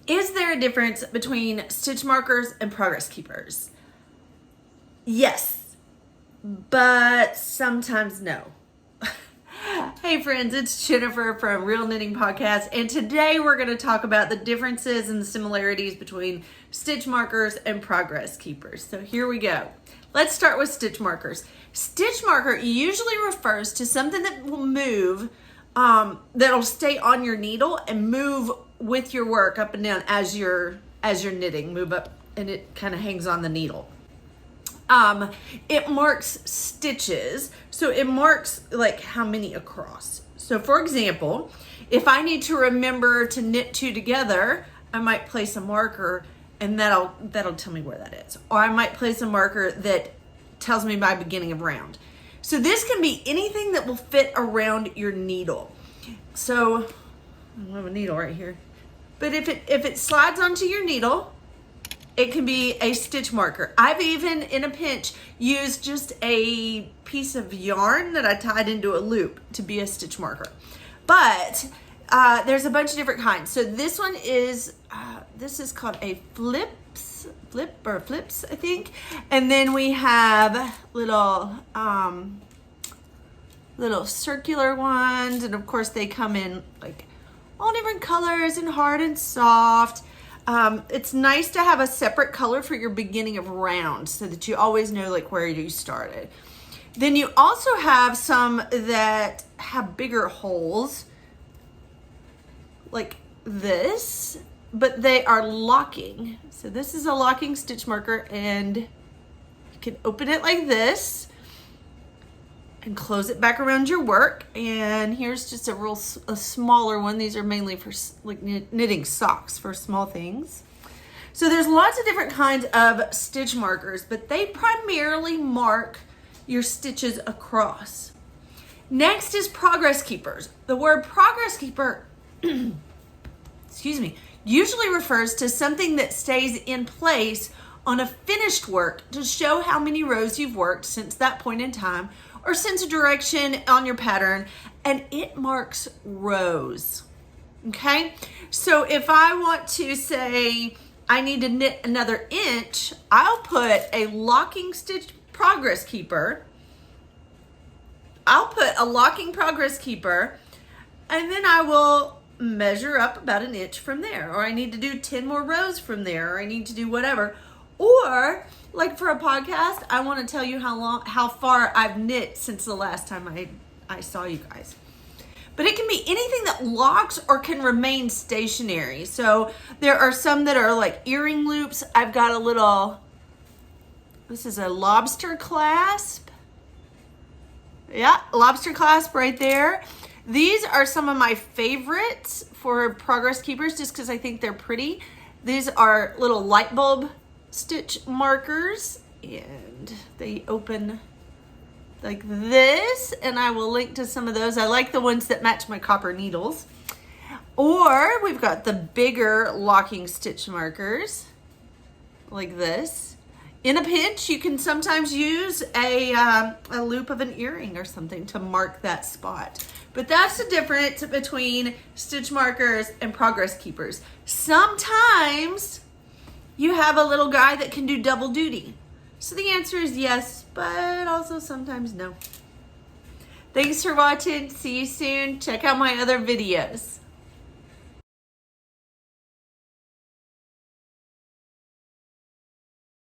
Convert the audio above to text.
Is there a difference between stitch markers and progress keepers? Yes, but sometimes no. Hey friends, it's Jennifer from Real Knitting Podcast, and today we're going to talk about the differences and the similarities between stitch markers and progress keepers. So here we go. Let's start with stitch markers. Stitch marker usually refers to something that will move, that'll stay on your needle and move with your work up and down as you're knitting, move up, and it kind of hangs on the needle. It marks stitches, so it marks like how many across. So for example, if I need to remember to knit two together, I might place a marker and that'll tell me where that is. Or I might place a marker that tells me my beginning of round. So this can be anything that will fit around your needle. So I have a needle right here. But if it slides onto your needle, it can be a stitch marker. I've even, in a pinch, used just a piece of yarn that I tied into a loop to be a stitch marker. But there's a bunch of different kinds. So this one is, this is called a flips, I think. And then we have little circular ones. And of course they come in like all different colors and hard and soft. It's nice to have a separate color for your beginning of round so that you always know like where you started. Then you also have some that have bigger holes like this, but they are locking. So this is a locking stitch marker, and you can open it like this and close it back around your work. And here's just a smaller one. These are mainly for like knitting socks for small things. So there's lots of different kinds of stitch markers, but they primarily mark your stitches across. Next is progress keepers. The word progress keeper, excuse me, usually refers to something that stays in place on a finished work to show how many rows you've worked since that point in time, or sense of direction on your pattern, and it marks rows. Okay, so if I want to say I need to knit another inch, I'll put a locking stitch progress keeper. I'll put a locking progress keeper, and then I will measure up about an inch from there, or I need to do 10 more rows from there, or I need to do whatever. Or like for a podcast, I want to tell you how far I've knit since the last time I saw you guys. But it can be anything that locks or can remain stationary. So there are some that are like earring loops. I've got this is a lobster clasp. Yeah, lobster clasp right there. These are some of my favorites for progress keepers just because I think they're pretty. These are little light bulb stitch markers, and they open like this, and I will link to some of those. I like the ones that match my copper needles. Or we've got the bigger locking stitch markers like this. In a pinch, you can sometimes use a loop of an earring or something to mark that spot. But that's the difference between stitch markers and progress keepers. Sometimes you have a little guy that can do double duty. So the answer is yes, but also sometimes no. Thanks for watching. See you soon. Check out my other videos.